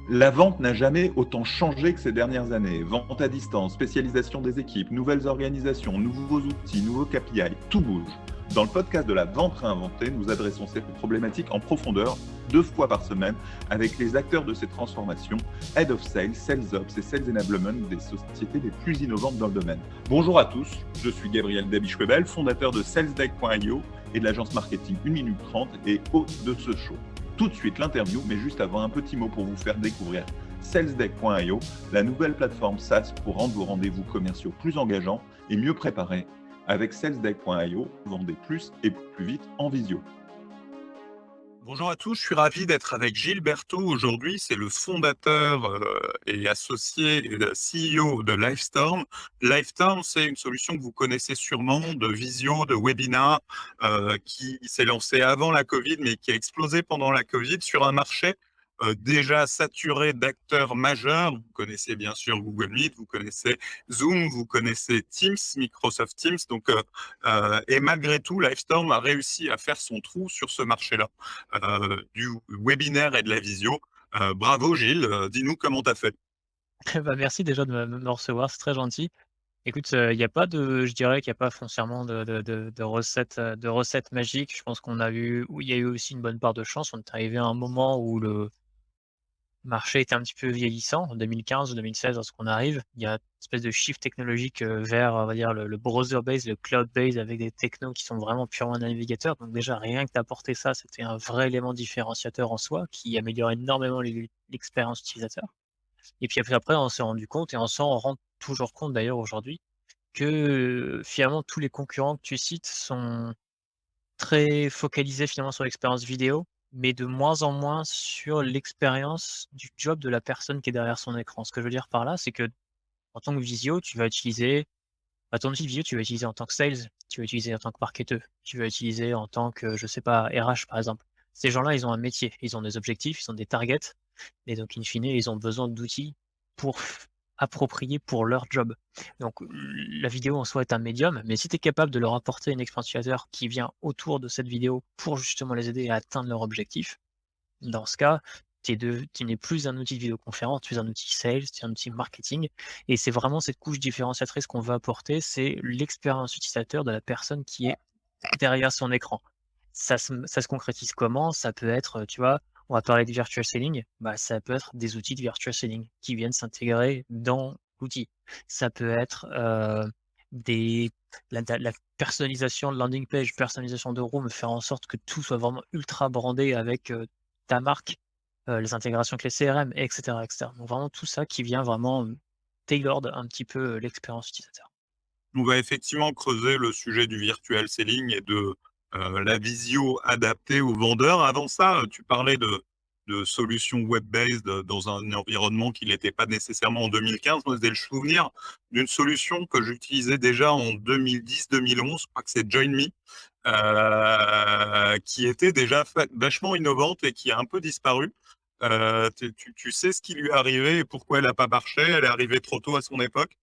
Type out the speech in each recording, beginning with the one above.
La vente n'a jamais autant changé que ces dernières années. Vente à distance, spécialisation des équipes, nouvelles organisations, nouveaux outils, nouveaux KPI, tout bouge. Dans le podcast de la vente réinventée, nous adressons ces problématiques en profondeur, 2 fois par semaine, avec les acteurs de ces transformations, Head of Sales, Sales Ops et Sales Enablement des sociétés les plus innovantes dans le domaine. Bonjour à tous, je suis Gabriel Dabischwebel, fondateur de SalesDeck.io et de l'agence marketing 1 minute 30 et hôte de ce show. Tout de suite l'interview, mais juste avant, un petit mot pour vous faire découvrir SalesDeck.io, la nouvelle plateforme SaaS pour rendre vos rendez-vous commerciaux plus engageants et mieux préparés. Avec SalesDeck.io, vendez plus et plus vite en visio. Bonjour à tous, je suis ravi d'être avec Gilles Berthaud aujourd'hui. C'est le fondateur et associé et le CEO de Livestorm. Livestorm, c'est une solution que vous connaissez sûrement de visio, de webinar, qui s'est lancée avant la Covid, mais qui a explosé pendant la Covid sur un marché déjà saturé d'acteurs majeurs. Vous connaissez bien sûr Google Meet, vous connaissez Zoom, vous connaissez Teams, Microsoft Teams. Et malgré tout, Livestorm a réussi à faire son trou sur ce marché-là du webinaire et de la visio. Bravo Gilles, dis-nous comment tu as fait. Bah, merci déjà de me recevoir, c'est très gentil. Écoute, il y a pas de je dirais qu'il y a pas foncièrement de recettes magiques. Je pense qu'on a eu il y a eu aussi une bonne part de chance. On est arrivé à un moment où le marché était un petit peu vieillissant, en 2015 ou 2016 lorsqu'on arrive. Il y a une espèce de shift technologique, vers, on va dire, le browser base, le cloud base avec des technos qui sont vraiment purement navigateurs. Donc déjà, rien que d'apporter ça, c'était un vrai élément différenciateur en soi qui améliore énormément l'expérience utilisateur. Et puis après, on s'est rendu compte et on s'en rend toujours compte d'ailleurs aujourd'hui que, finalement tous les concurrents que tu cites sont très focalisés finalement sur l'expérience vidéo, mais de moins en moins sur l'expérience du job de la personne qui est derrière son écran. Ce que je veux dire par là, c'est que en tant que visio, tu vas utiliser ton outil de visio, tu vas utiliser en tant que sales, tu vas utiliser en tant que marketeur, tu vas utiliser en tant que, je sais pas, RH par exemple. Ces gens-là, ils ont un métier, ils ont des objectifs, ils ont des targets et donc in fine, ils ont besoin d'outils pour appropriés pour leur job. Donc la vidéo en soi est un médium, mais si tu es capable de leur apporter une expérience utilisateur qui vient autour de cette vidéo pour justement les aider à atteindre leur objectif, dans ce cas, tu n'es plus un outil de vidéoconférence, tu es un outil sales, tu es un outil marketing et c'est vraiment cette couche différenciatrice qu'on veut apporter, c'est l'expérience utilisateur de la personne qui est derrière son écran. Ça se concrétise comment? Ça peut être, tu vois, on va parler de virtual selling, bah, ça peut être des outils de virtual selling qui viennent s'intégrer dans l'outil. Ça peut être, des la personnalisation de landing page, personnalisation de room, faire en sorte que tout soit vraiment ultra brandé avec, ta marque, les intégrations avec les CRM et cetera et cetera. Donc vraiment tout ça qui vient vraiment, tailored un petit peu, l'expérience utilisateur. On va effectivement creuser le sujet du virtual selling et de la visio adaptée aux vendeurs. Avant ça, tu parlais de solutions web-based dans un environnement qui n'était pas nécessairement en 2015. Moi, j'ai le souvenir d'une solution que j'utilisais déjà en 2010-2011, je crois que c'est JoinMe, qui était déjà vachement innovante et qui a un peu disparu. Tu sais ce qui lui est arrivé et pourquoi elle n'a pas marché? Elle est arrivée trop tôt à son époque.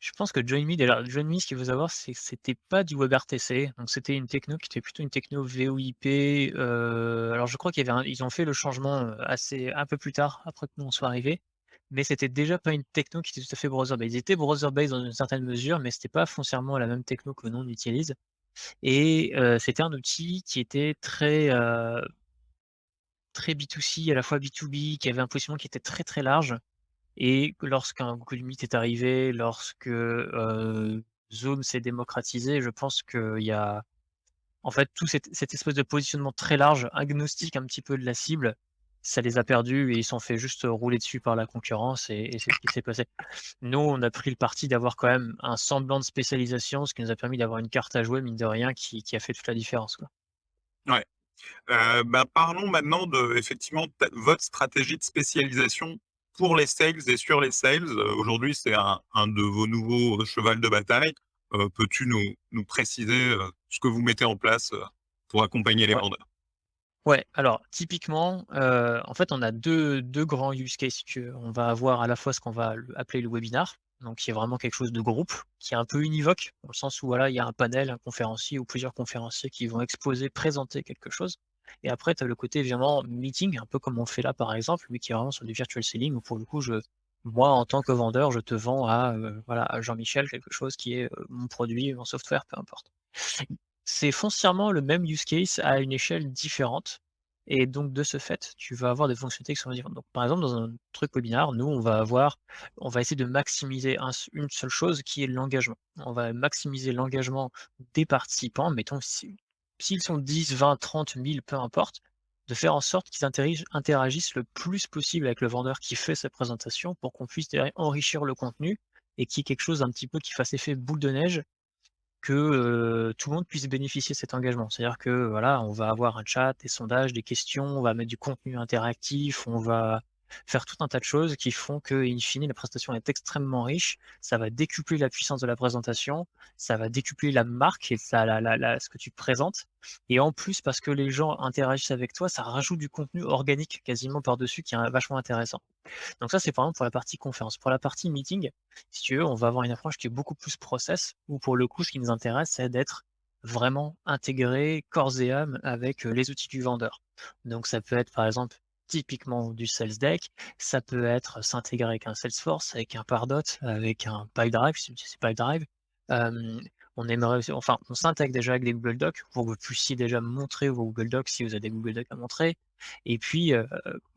Je pense que Join Me, ce qu'il faut savoir, c'est que c'était pas du WebRTC, donc c'était une techno qui était plutôt une techno VoIP, alors je crois qu'il y avait ils ont fait le changement, assez un peu plus tard, après que nous on soit arrivés, mais c'était déjà pas une techno qui était tout à fait browser based. Ils étaient browser based dans une certaine mesure, mais c'était pas foncièrement la même techno que nous on utilise et c'était un outil qui était très B2C, à la fois B2B, qui avait un positionnement qui était très, très large et que lorsqu'un Google Meet est arrivé, lorsque, Zoom s'est démocratisé, je pense qu'il y a en fait, tout cette espèce de positionnement très large, agnostique un petit peu de la cible, ça les a perdus et ils se sont fait juste rouler dessus par la concurrence et c'est ce qui s'est passé. Nous, on a pris le parti d'avoir quand même un semblant de spécialisation, ce qui nous a permis d'avoir une carte à jouer, mine de rien, qui a fait toute la différence, quoi. Ouais. Parlons maintenant de effectivement votre stratégie de spécialisation pour les sales et sur les sales. Aujourd'hui, c'est un de vos nouveaux cheval de bataille. Peux-tu nous préciser ce que vous mettez en place pour accompagner les Ouais. vendeurs? Ouais, alors typiquement, en fait, on a deux grands use cases si tu veux. On va avoir à la fois ce qu'on va appeler le webinar, donc qui est vraiment quelque chose de groupe, qui est un peu univoque, dans le sens où voilà, il y a un panel, un conférencier ou plusieurs conférenciers qui vont exposer, présenter quelque chose. Et après, tu as le côté évidemment meeting, un peu comme on fait là par exemple, lui qui est vraiment sur du virtual selling où pour le coup, moi en tant que vendeur, je te vends voilà, à Jean-Michel quelque chose qui est, mon produit, mon software, peu importe. C'est foncièrement le même use case à une échelle différente et donc de ce fait, tu vas avoir des fonctionnalités qui sont différentes. Donc par exemple, dans un truc webinar, nous, on va essayer de maximiser une seule chose qui est l'engagement. On va maximiser l'engagement des participants, mettons s'ils sont 10, 20, 30, 1000, peu importe, de faire en sorte qu'ils interagissent le plus possible avec le vendeur qui fait sa présentation pour qu'on puisse derrière enrichir le contenu et qu'il y ait quelque chose un petit peu qui fasse effet boule de neige que, tout le monde puisse bénéficier de cet engagement. C'est-à-dire que, voilà, on va avoir un chat, des sondages, des questions, on va mettre du contenu interactif, on va faire tout un tas de choses qui font que, in fine, la présentation est extrêmement riche. Ça va décupler la puissance de la présentation, ça va décupler la marque et ça ce que tu présentes et en plus, parce que les gens interagissent avec toi, ça rajoute du contenu organique quasiment par-dessus qui est vachement intéressant. Donc ça, c'est par exemple pour la partie conférence. Pour la partie meeting, si tu veux, on va avoir une approche qui est beaucoup plus process, où pour le coup, ce qui nous intéresse, c'est d'être vraiment intégré corps et âme avec les outils du vendeur. Donc ça peut être par exemple typiquement du sales deck, ça peut être s'intégrer avec un Salesforce, avec un Pardot, avec un Pipedrive, si c'est Pipedrive. Euh, on aimerait aussi, enfin, on s'intègre déjà avec des Google Docs pour que vous puissiez déjà montrer vos Google Docs si vous avez des Google Docs à montrer. Et puis,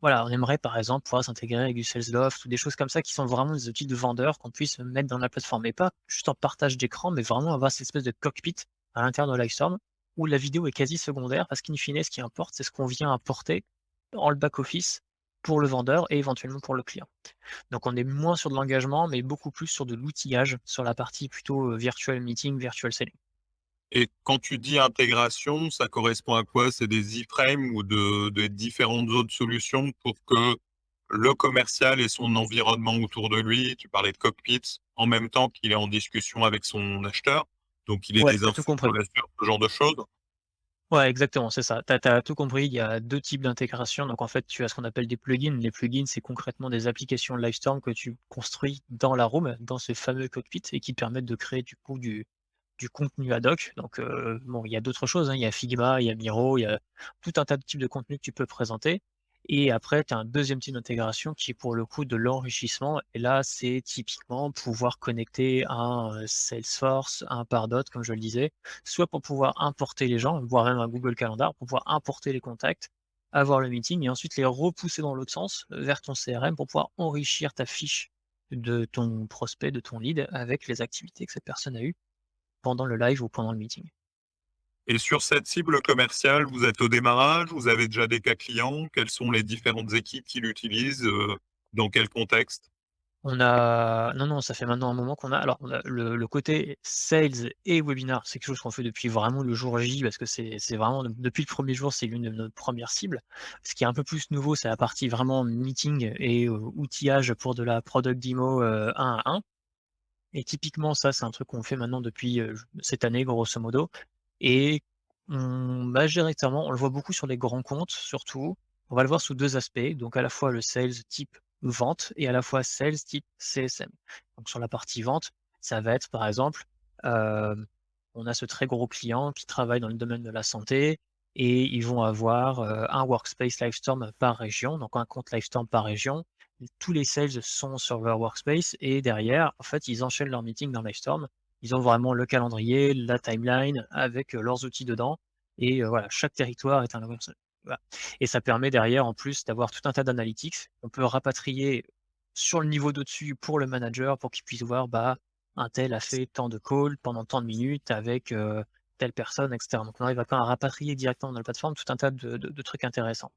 voilà, on aimerait par exemple pouvoir s'intégrer avec du Salesloft ou des choses comme ça qui sont vraiment des outils de vendeurs qu'on puisse mettre dans la plateforme et pas juste en partage d'écran, mais vraiment avoir cette espèce de cockpit à l'intérieur de Livestorm où la vidéo est quasi secondaire parce qu'in fine, ce qui importe, c'est ce qu'on vient apporter dans le back-office pour le vendeur et éventuellement pour le client. Donc on est moins sur de l'engagement, mais beaucoup plus sur de l'outillage, sur la partie plutôt virtual meeting, virtual selling. Et quand tu dis intégration, ça correspond à quoi? C'est des iframes ou de différentes autres solutions pour que le commercial et son environnement autour de lui, tu parlais de cockpit, en même temps qu'il est en discussion avec son acheteur, donc il ait Ouais, des tu tout infos compris. sur l'acheteur, ce genre de choses? Ouais, exactement, c'est ça. Tu as tout compris, il y a 2 types d'intégration. Donc en fait, tu as ce qu'on appelle des plugins. Les plugins, c'est concrètement des applications Livestorm que tu construis dans la room, dans ce fameux cockpit et qui te permettent de créer du coup du contenu ad hoc. Donc bon, il y a d'autres choses, hein, il y a Figma, il y a Miro, il y a tout un tas de types de contenus que tu peux présenter et après tu as un deuxième type d'intégration qui est pour le coup de l'enrichissement et là, c'est typiquement pouvoir connecter un, Salesforce, un Pardot comme je le disais, soit pour pouvoir importer les gens, voire même un Google Calendar, pour pouvoir importer les contacts, avoir le meeting et ensuite les repousser dans l'autre sens, vers ton CRM pour pouvoir enrichir ta fiche de ton prospect, de ton lead avec les activités que cette personne a eues pendant le live ou pendant le meeting. Et sur cette cible commerciale, vous êtes au démarrage, vous avez déjà des cas clients, quelles sont les différentes équipes qui l'utilisent, dans quel contexte? Non, ça fait maintenant un moment qu'on a alors on a le côté sales et webinar, c'est quelque chose qu'on fait depuis vraiment le jour J parce que c'est vraiment depuis le premier jour, c'est l'une de nos premières cibles. Ce qui est un peu plus nouveau, c'est la partie vraiment meeting et outillage pour de la product demo, 1 à 1 et typiquement ça, c'est un truc qu'on fait maintenant depuis, cette année grosso modo et majoritairement, on le voit beaucoup sur les grands comptes surtout. On va le voir sous 2 aspects, donc à la fois le sales type vente et à la fois sales type CSM. Donc sur la partie vente, ça va être par exemple, hem, on a ce très gros client qui travaille dans le domaine de la santé et ils vont avoir, un workspace Livestorm par région, donc un compte Livestorm par région. Tous les sales sont sur leur workspace et derrière, en fait, ils enchaînent leurs meetings dans Livestorm. Ils ont vraiment le calendrier, la timeline avec, leurs outils dedans et voilà, chaque territoire est un voilà et ça permet derrière, en plus, d'avoir tout un tas d'analytics. On peut rapatrier sur le niveau d'au-dessus pour le manager pour qu'il puisse voir, bah, un tel a fait tant de calls pendant tant de minutes avec, telle personne et cetera. Donc on arrive à quand même à rapatrier directement dans la plateforme tout un tas de trucs intéressants.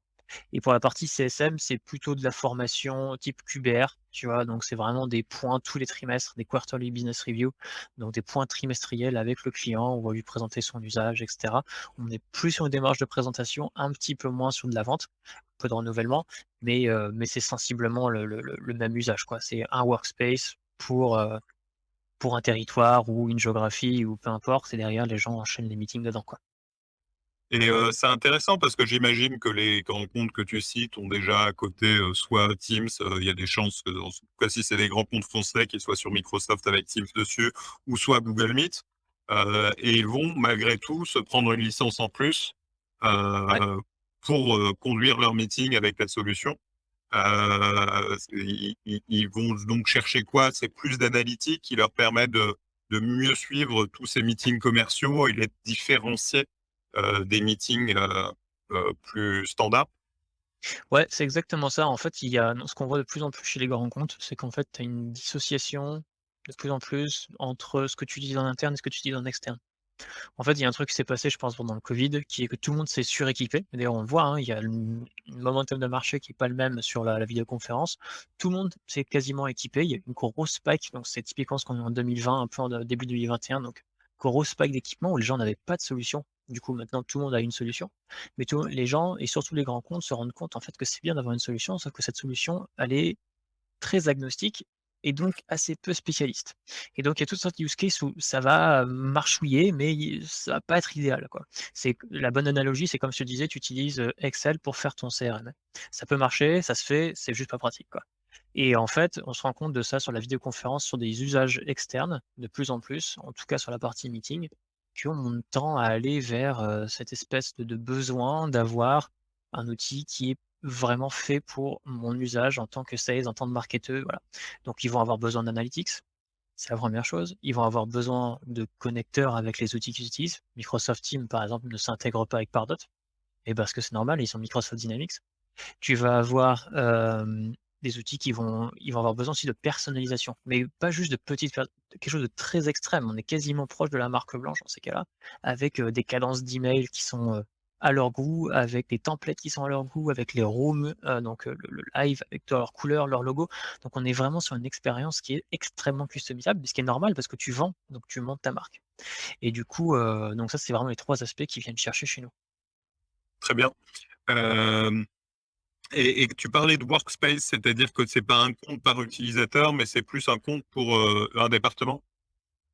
Et pour la partie CSM, c'est plutôt de la formation type QBR, tu vois? Donc c'est vraiment des points tous les trimestres, des quarterly business review, donc des points trimestriels avec le client. On va lui présenter son usage et cetera. On est plus sur une démarche de présentation, un petit peu moins sur de la vente, un peu de renouvellement, mais c'est sensiblement le même usage, quoi. C'est un workspace pour un territoire ou une géographie ou peu importe et derrière les gens enchaînent les meetings dedans, quoi. Et c'est intéressant parce que j'imagine que les grands comptes que tu cites ont déjà à côté, soit Teams, il y a des chances que en tout cas si c'est des grands comptes français qu'ils soient sur Microsoft avec Teams dessus ou soit Google Meet, et ils vont malgré tout se prendre une licence en plus, Ouais. pour conduire leur meeting avec la solution. Ils vont donc chercher quoi? C'est plus d'analytique qui leur permet de mieux suivre tous ces meetings commerciaux et les différencier des meetings plus standards. Ouais, c'est exactement ça. En fait, il y a ce qu'on voit de plus en plus chez les grands comptes, c'est qu'en fait, tu as une dissociation de plus en plus entre ce que tu dis en interne et ce que tu dis en externe. En fait, il y a un truc qui s'est passé, je pense, pendant le Covid, qui est que tout le monde s'est suréquipé. D'ailleurs, on le voit, hein, il y a une momentum de marché qui est pas le même sur la vidéoconférence. Tout le monde s'est quasiment équipé. Il y a eu une grosse spike, donc c'est typiquement ce qu'on est en 2020, un peu en début 2021, donc grosse spike d'équipement où les gens n'avaient pas de solution. Du coup, maintenant, tout le monde a une solution. Mais tous les gens, et surtout les grands comptes, se rendent compte en fait que c'est bien d'avoir une solution, sauf que cette solution, elle est très agnostique et donc assez peu spécialiste. Et donc il y a toutes sortes de use cases où ça va marchouiller, mais ça va pas être idéal, quoi. C'est la bonne analogie, c'est comme je te disais, tu utilises, Excel pour faire ton CRM. Ça peut marcher, ça se fait, c'est juste pas pratique, quoi. Et en fait, on se rend compte de ça sur la vidéoconférence, sur des usages externes, de plus en plus, en tout cas sur la partie meeting, qu'on tend à aller vers, cette espèce de besoin d'avoir un outil qui est vraiment fait pour mon usage en tant que sales, en tant que marketeur, voilà. Donc ils vont avoir besoin d'analytics, c'est la première chose. Ils vont avoir besoin de connecteurs avec les outils qu'ils utilisent. Microsoft Teams, par exemple, ne s'intègre pas avec Pardot, et parce que c'est normal, ils sont Microsoft Dynamics. Tu vas avoir, des outils ils vont avoir besoin aussi de personnalisation, mais pas juste de petites per quelque chose de très extrême. On est quasiment proche de la marque blanche dans ces cas-là, avec, des cadences d'email qui sont, à leur goût, avec des templates qui sont à leur goût, avec les rooms, donc, le live avec leurs couleurs, leur logo. Donc on est vraiment sur une expérience qui est extrêmement customisable, ce qui est normal parce que tu vends, donc tu montes ta marque. Et du coup, donc ça, c'est vraiment les 3 aspects qui viennent chercher chez nous. Très bien. Hem et tu parlais de workspace, c'est-à-dire que c'est pas un compte par utilisateur, mais c'est plus un compte pour un département?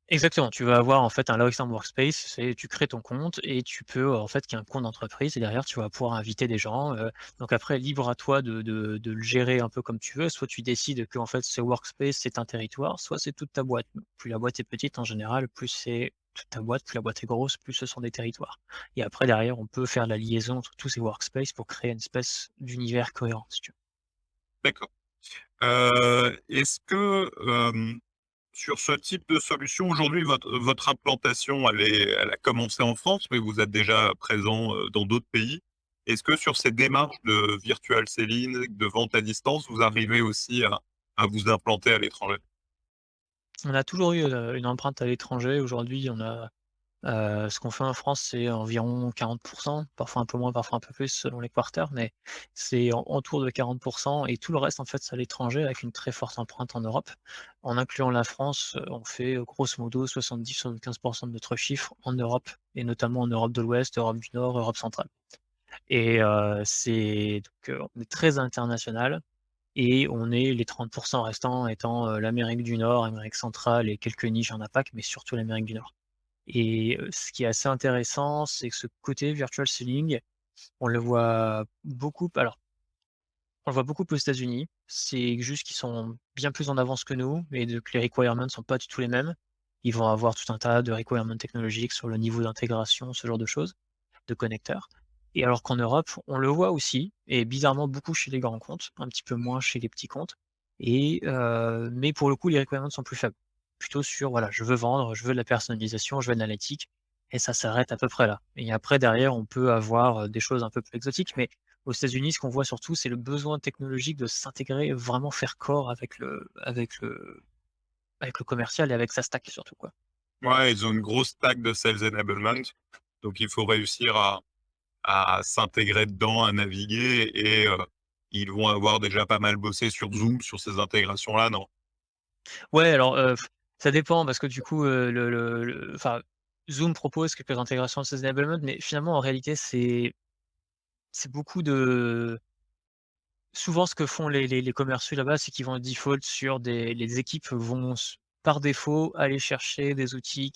Exactement, tu vas avoir en fait un Lawexam Workspace, c'est tu crées ton compte et tu peux, en fait, qu'il y ait un compte d'entreprise et derrière tu vas pouvoir inviter des gens, donc après libre à toi de le gérer un peu comme tu veux. Soit tu décides que en fait ce workspace c'est un territoire, soit c'est toute ta boîte. Plus la boîte est petite en général, plus c'est toute ta boîte, plus la boîte est grosse, plus ce sont des territoires. Et après derrière on peut faire la liaison entre tous ces workspaces pour créer une espèce d'univers cohérent si tu veux. D'accord. Est-ce que, sur ce type de solution, aujourd'hui, votre implantation, elle a commencé en France, mais vous êtes déjà présent, dans d'autres pays. Est-ce que sur ces démarches de virtual selling, de vente à distance, vous arrivez aussi à vous implanter à l'étranger? On a toujours eu, une empreinte à l'étranger. Aujourd'hui on a ce qu'on fait en France, c'est environ 40, parfois un peu moins, parfois un peu plus selon les quarters, mais c'est en autour de 40, et tout le reste, en fait, c'est à l'étranger avec une très forte empreinte en Europe. En incluant la France, on fait, grosso modo 70-75 de notre chiffre en Europe et notamment en Europe de l'Ouest, Europe du Nord, Europe centrale. Et c'est donc on est très international et on est les 30 restants étant, l'Amérique du Nord, Amérique centrale et quelques niches en APAC, mais surtout l'Amérique du Nord. Et ce qui est assez intéressant, c'est que ce côté virtual selling, on le voit beaucoup on le voit beaucoup aux États-Unis. C'est juste qu'ils sont bien plus en avance que nous et que les requirements sont pas du tout les mêmes. Ils vont avoir tout un tas de requirements technologiques sur le niveau d'intégration, ce genre de choses, de connecteurs. Et alors qu'en Europe, on le voit aussi et bizarrement beaucoup chez les grands comptes, un petit peu moins chez les petits comptes et mais pour le coup, les requirements sont plus faibles. Plutôt sur, voilà, je veux vendre, je veux de la personnalisation, je veux de l'analytique et ça s'arrête à peu près là. Et après derrière, on peut avoir, des choses un peu plus exotiques, mais aux États-Unis, ce qu'on voit surtout, c'est le besoin technologique de s'intégrer, vraiment faire corps avec le commercial et avec sa stack surtout, quoi. Ouais, ils ont une grosse stack de sales enablement, donc il faut réussir à s'intégrer dedans, à naviguer et ils vont avoir déjà pas mal bossé sur Zoom, sur ces intégrations-là, non? Ouais, alors, ça dépend parce que du coup, enfin, Zoom propose quelques intégrations de ces enablement, mais finalement, en réalité, c'est beaucoup de souvent ce que font les commerciaux là-bas, c'est qu'ils vont default sur des les équipes vont par défaut aller chercher des outils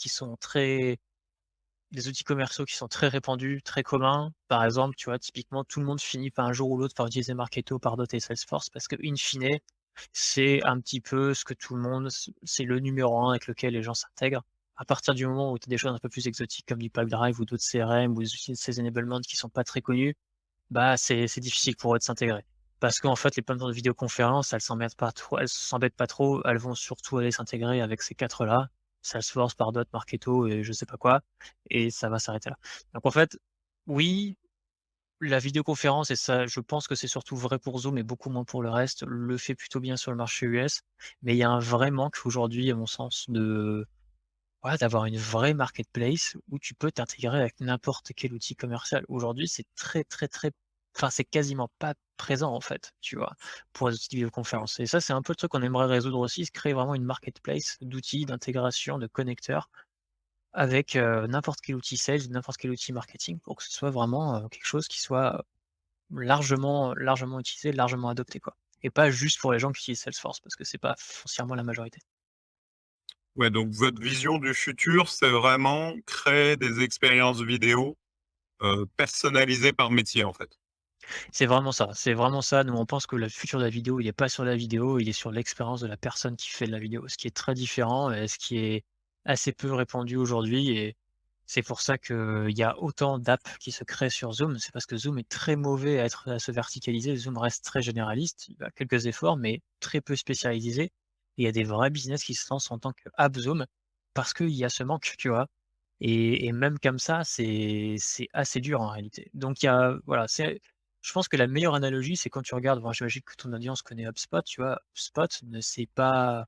commerciaux qui sont très répandus, très communs. Par exemple, tu vois, typiquement, tout le monde finit par un jour ou l'autre par utiliser Marketo, Pardot et Salesforce parce que in fine, c'est un petit peu ce que tout le monde c'est le numéro un avec lequel les gens s'intègrent. À partir du moment où tu as des choses un peu plus exotiques comme du Pipedrive ou d'autres CRM ou des outils de sales enablement qui sont pas très connus, bah, c'est difficile pour eux de s'intégrer. Parce qu'en fait, les plateformes de vidéoconférence, elles s'embêtent pas trop, elles vont surtout aller s'intégrer avec ces 4 là, Salesforce, Pardot, Marketo et je sais pas quoi, et ça va s'arrêter là. Donc en fait, oui, la vidéoconférence, et ça, je pense que c'est surtout vrai pour Zoom et beaucoup moins pour le reste, le fait plutôt bien sur le marché US, mais il y a un vrai manque aujourd'hui, à mon sens, de ouais, d'avoir une vraie marketplace où tu peux t'intégrer avec n'importe quel outil commercial. Aujourd'hui, c'est très, très, très enfin, c'est quasiment pas présent, en fait, tu vois? Pour les outils de vidéoconférence, et ça, c'est un peu le truc qu'on aimerait résoudre aussi, se créer vraiment une marketplace d'outils, d'intégration, de connecteurs avec, n'importe quel outil sales, n'importe quel outil marketing pour que ce soit vraiment, quelque chose qui soit largement utilisé, largement adopté, quoi, et pas juste pour les gens qui utilisent Salesforce parce que c'est pas foncièrement la majorité. Ouais, donc votre vision du futur, c'est vraiment créer des expériences vidéo, personnalisées par métier, en fait? C'est vraiment ça, c'est vraiment ça. Nous, on pense que le futur de la vidéo, il est pas sur la vidéo, il est sur l'expérience de la personne qui fait de la vidéo, ce qui est très différent et ce qui est assez peu répandu aujourd'hui, et c'est pour ça qu'il y a autant d'apps qui se créent sur Zoom. C'est parce que Zoom est très mauvais à se verticaliser. Zoom reste très généraliste, il a quelques efforts, mais très peu spécialisé, et il y a des vrais business qui se lancent en tant qu'app Zoom parce qu'il y a ce manque, tu vois? Et même comme ça, c'est assez dur en réalité. Donc il y a voilà, c'est je pense que la meilleure analogie, c'est quand tu regardes, bon, j'imagine que ton audience connaît HubSpot, tu vois? HubSpot ne s'est pas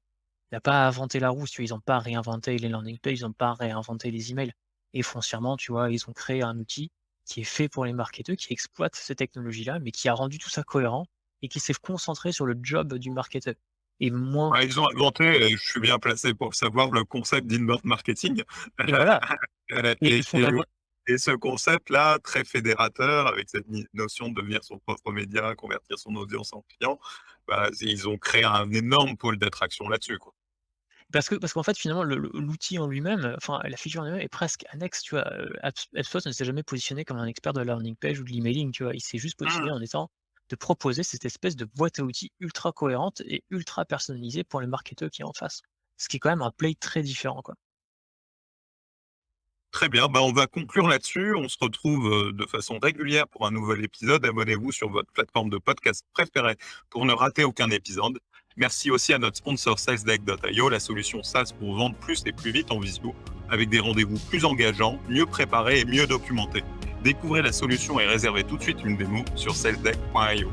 n'a pas inventé la roue, tu vois? Ils ont pas réinventé les landing pages, ils ont pas réinventé les emails, et foncièrement, tu vois, ils ont créé un outil qui est fait pour les marketeurs, qui exploite ces technologies-là, mais qui a rendu tout ça cohérent et qui s'est concentré sur le job du marketeur et moins Ouais, ils ont inventé, et je suis bien placé pour savoir, le concept d'inbound marketing. et voilà, et Et fondamentalement. et ce concept-là, très fédérateur, avec cette notion de devenir son propre média, convertir son audience en client, bah, ils ont créé un énorme pôle d'attraction là-dessus, quoi. Parce qu'en fait, finalement, l'outil en lui-même, enfin, la feature en elle-même est presque annexe, tu vois? HubSpot ne s'est jamais positionné comme un expert de la landing page ou de l'emailing, tu vois? Il s'est juste Mmh. positionné en étant de proposer cette espèce de boîte à outils ultra cohérente et ultra personnalisée pour les marketeurs qui est en face. Ce qui est quand même un play très différent, quoi. Très bien, bah, on va conclure là-dessus. On se retrouve, de façon régulière pour un nouvel épisode. Abonnez-vous sur votre plateforme de podcast préférée pour ne rater aucun épisode. Merci aussi à notre sponsor salesdeck.io, la solution SaaS pour vendre plus et plus vite en visio, avec des rendez-vous plus engageants, mieux préparés et mieux documentés. Découvrez la solution et réservez tout de suite une démo sur salesdeck.io.